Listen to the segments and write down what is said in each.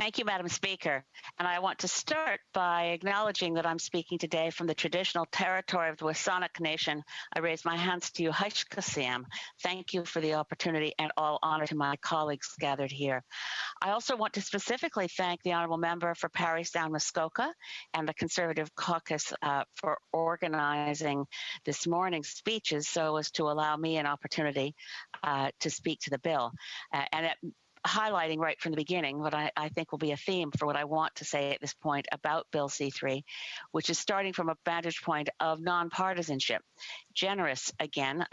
Thank you, Madam Speaker. And I want to start by acknowledging that I'm speaking today from the traditional territory of the Wasanic Nation. I raise my hands to you, Haishkasiam. Thank you for the opportunity and all honor to my colleagues gathered here. I also want to specifically thank the Honourable Member for Parry Sound Muskoka and the Conservative Caucus for organising this morning's speeches so as to allow me an opportunity to speak to the bill. Highlighting right from the beginning what I think will be a theme for what I want to say at this point about Bill C-3, which is starting from a vantage point of non-partisanship, generous again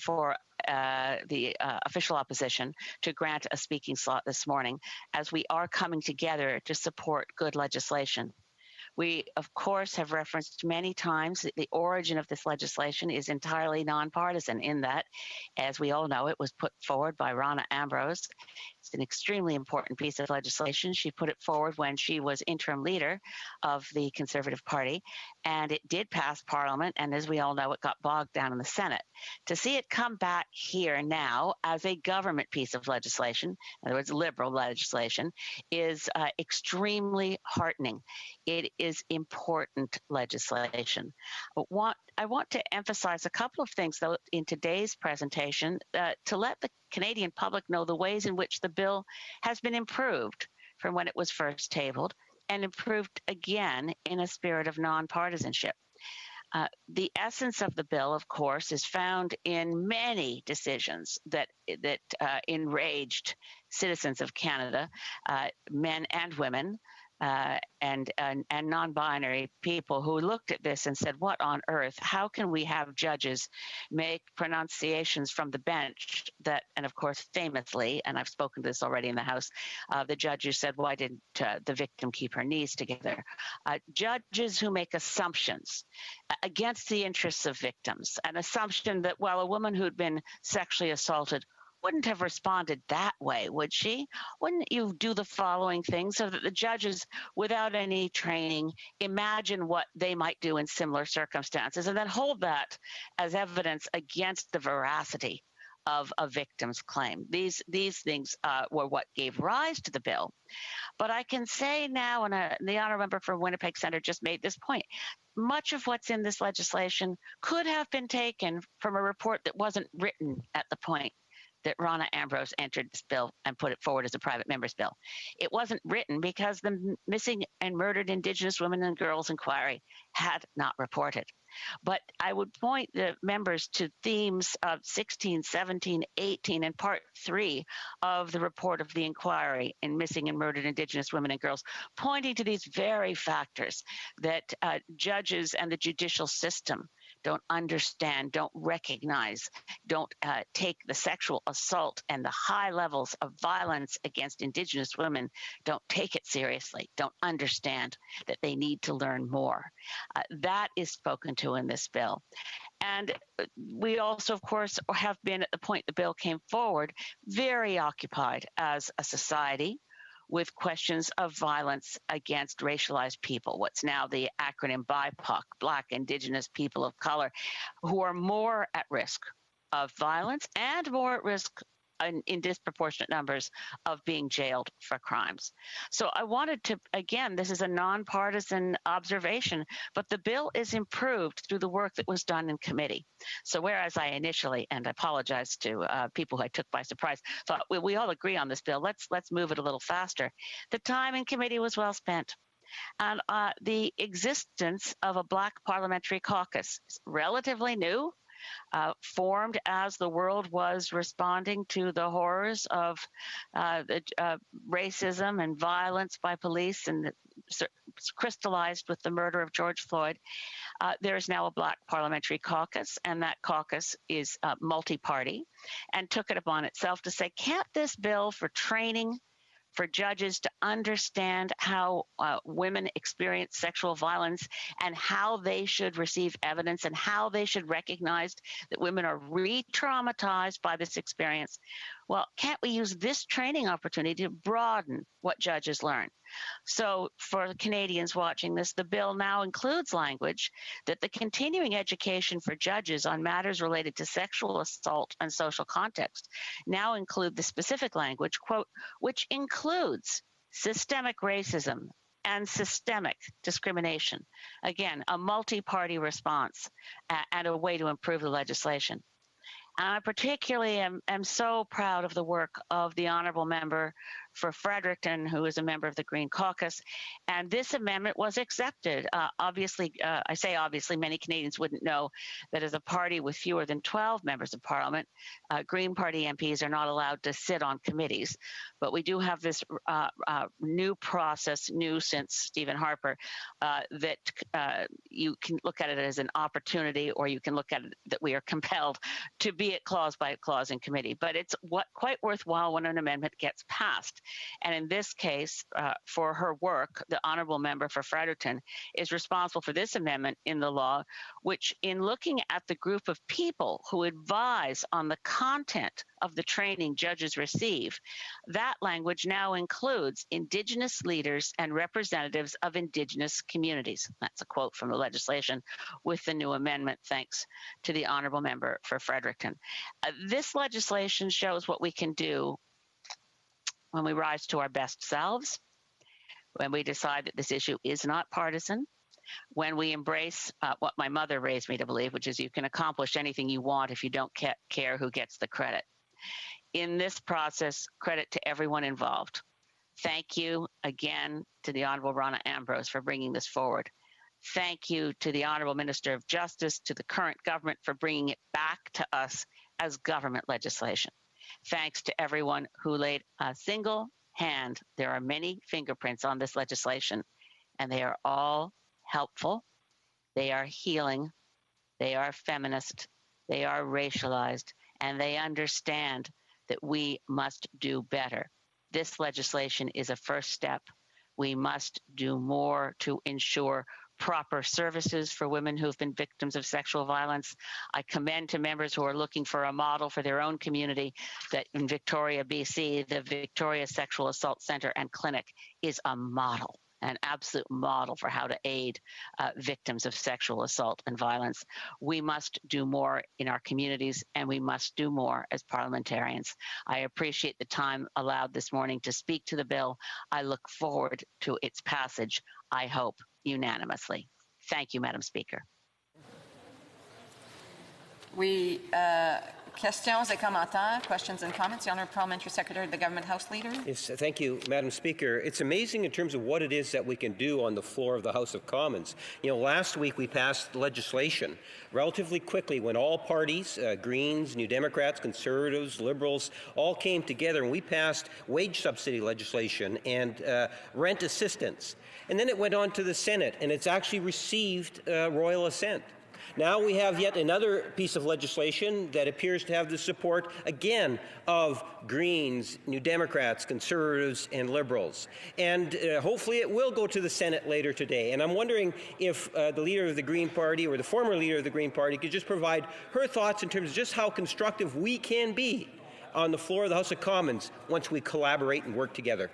for the official opposition to grant a speaking slot this morning, as we are coming together to support good legislation. We, of course, have referenced many times that the origin of this legislation is entirely nonpartisan in that, as we all know, it was put forward by Rona Ambrose. It's an extremely important piece of legislation. She put it forward when she was interim leader of the Conservative Party, and it did pass Parliament, and as we all know, it got bogged down in the Senate. To see it come back here now as a government piece of legislation, in other words, liberal legislation, is extremely heartening. It is important legislation. I want to emphasize a couple of things, though, in today's presentation to let the Canadian public know the ways in which the bill has been improved from when it was first tabled and improved again in a spirit of nonpartisanship. The essence of the bill, of course, is found in many decisions that enraged citizens of Canada, men and women, and non-binary people who looked at this and said, what on earth, how can we have judges make pronunciations from the bench that, and of course, famously, and I've spoken to this already in the House, the judge who said, why didn't the victim keep her knees together? Judges who make assumptions against the interests of victims, an assumption that, well, a woman who'd been sexually assaulted wouldn't have responded that way, would she? Wouldn't you do the following thing so that the judges, without any training, imagine what they might do in similar circumstances and then hold that as evidence against the veracity of a victim's claim? These things were what gave rise to the bill. But I can say now, and the honourable member for Winnipeg Centre just made this point, much of what's in this legislation could have been taken from a report that wasn't written at the point that Rona Ambrose entered this bill and put it forward as a private member's bill. It wasn't written because the Missing and Murdered Indigenous Women and Girls Inquiry had not reported. But I would point the members to themes of 16, 17, 18, and Part 3 of the report of the inquiry in Missing and Murdered Indigenous Women and Girls, pointing to these very factors that judges and the judicial system don't understand, don't recognize, don't take the sexual assault and the high levels of violence against Indigenous women, don't take it seriously, don't understand that they need to learn more. That is spoken to in this bill. And we also, of course, have been at the point the bill came forward, very occupied as a society with questions of violence against racialized people, what's now the acronym BIPOC, Black, Indigenous, People of Color, who are more at risk of violence and more at risk in disproportionate numbers of being jailed for crimes. So I wanted to, again, this is a nonpartisan observation, but the bill is improved through the work that was done in committee. So whereas I initially, and I apologize to people who I took by surprise, thought we all agree on this bill, let's move it a little faster. The time in committee was well spent. And the existence of a Black Parliamentary Caucus is relatively new. Formed as the world was responding to the horrors of racism and violence by police, and crystallized with the murder of George Floyd. There is now a Black Parliamentary Caucus, and that caucus is multi-party, and took it upon itself to say, can't this bill for training for judges to understand how women experience sexual violence and how they should receive evidence and how they should recognize that women are re-traumatized by this experience? Well, can't we use this training opportunity to broaden what judges learn? So for Canadians watching this, the bill now includes language that the continuing education for judges on matters related to sexual assault and social context now include the specific language, quote, which includes systemic racism, and systemic discrimination. Again, a multi-party response and a way to improve the legislation. And I particularly am so proud of the work of the honourable member for Fredericton, who is a member of the Green Caucus. And this amendment was accepted. Obviously, I say obviously, many Canadians wouldn't know that as a party with fewer than 12 members of Parliament, Green Party MPs are not allowed to sit on committees. But we do have this new process, new since Stephen Harper, that you can look at it as an opportunity, or you can look at it that we are compelled to be it clause by clause in committee. But it's quite worthwhile when an amendment gets passed. And in this case, for her work, the honourable member for Fredericton is responsible for this amendment in the law, which in looking at the group of people who advise on the content of the training judges receive, that language now includes Indigenous leaders and representatives of Indigenous communities. That's a quote from the legislation with the new amendment, thanks to the honourable member for Fredericton. This legislation shows what we can do when we rise to our best selves, when we decide that this issue is not partisan, when we embrace what my mother raised me to believe, which is you can accomplish anything you want if you don't care who gets the credit. In this process, credit to everyone involved. Thank you again to the Honourable Rona Ambrose for bringing this forward. Thank you to the Honourable Minister of Justice, to the current government for bringing it back to us as government legislation. Thanks to everyone who laid a single hand. There are many fingerprints on this legislation, and they are all helpful. They are healing. They are feminist. They are racialized, and they understand that we must do better. This legislation is a first step. We must do more to ensure proper services for women who've been victims of sexual violence. I commend to members who are looking for a model for their own community that in Victoria, BC, the Victoria Sexual Assault Centre and Clinic is a model, an absolute model for how to aid victims of sexual assault and violence. We must do more in our communities, and we must do more as parliamentarians. I appreciate the time allowed this morning to speak to the bill. I look forward to its passage, I hope, unanimously. Thank you, Madam Speaker. Questions et commentaires, questions and comments. The Honourable Parliamentary Secretary of the Government House Leader. Yes, thank you, Madam Speaker. It's amazing in terms of what it is that we can do on the floor of the House of Commons. You know, last week we passed legislation relatively quickly when all parties, Greens, New Democrats, Conservatives, Liberals, all came together, and we passed wage subsidy legislation and rent assistance. And then it went on to the Senate, and it's actually received royal assent. Now we have yet another piece of legislation that appears to have the support, again, of Greens, New Democrats, Conservatives, and Liberals. And hopefully it will go to the Senate later today. And I'm wondering if the leader of the Green Party, or the former leader of the Green Party, could just provide her thoughts in terms of just how constructive we can be on the floor of the House of Commons once we collaborate and work together.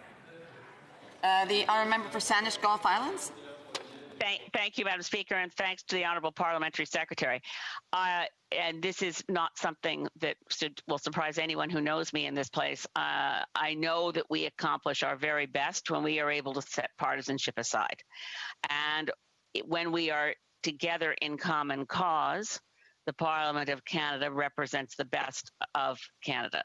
The Honourable Member for Sandwich Gulf Islands. Thank you, Madam Speaker, and thanks to the Honourable Parliamentary Secretary. And this is not something that will surprise anyone who knows me in this place. I know that we accomplish our very best when we are able to set partisanship aside. And when we are together in common cause, the Parliament of Canada represents the best of Canada.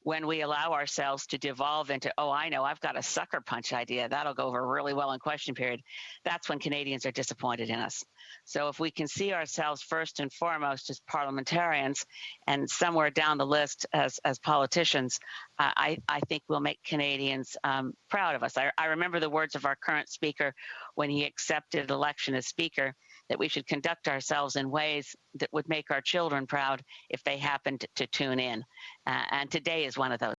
When we allow ourselves to devolve into, oh, I know, I've got a sucker punch idea, that'll go over really well in question period, that's when Canadians are disappointed in us. So if we can see ourselves first and foremost as parliamentarians and somewhere down the list as politicians, I think we'll make Canadians proud of us. I remember the words of our current speaker when he accepted election as speaker, that we should conduct ourselves in ways that would make our children proud if they happened to tune in. And today is one of those.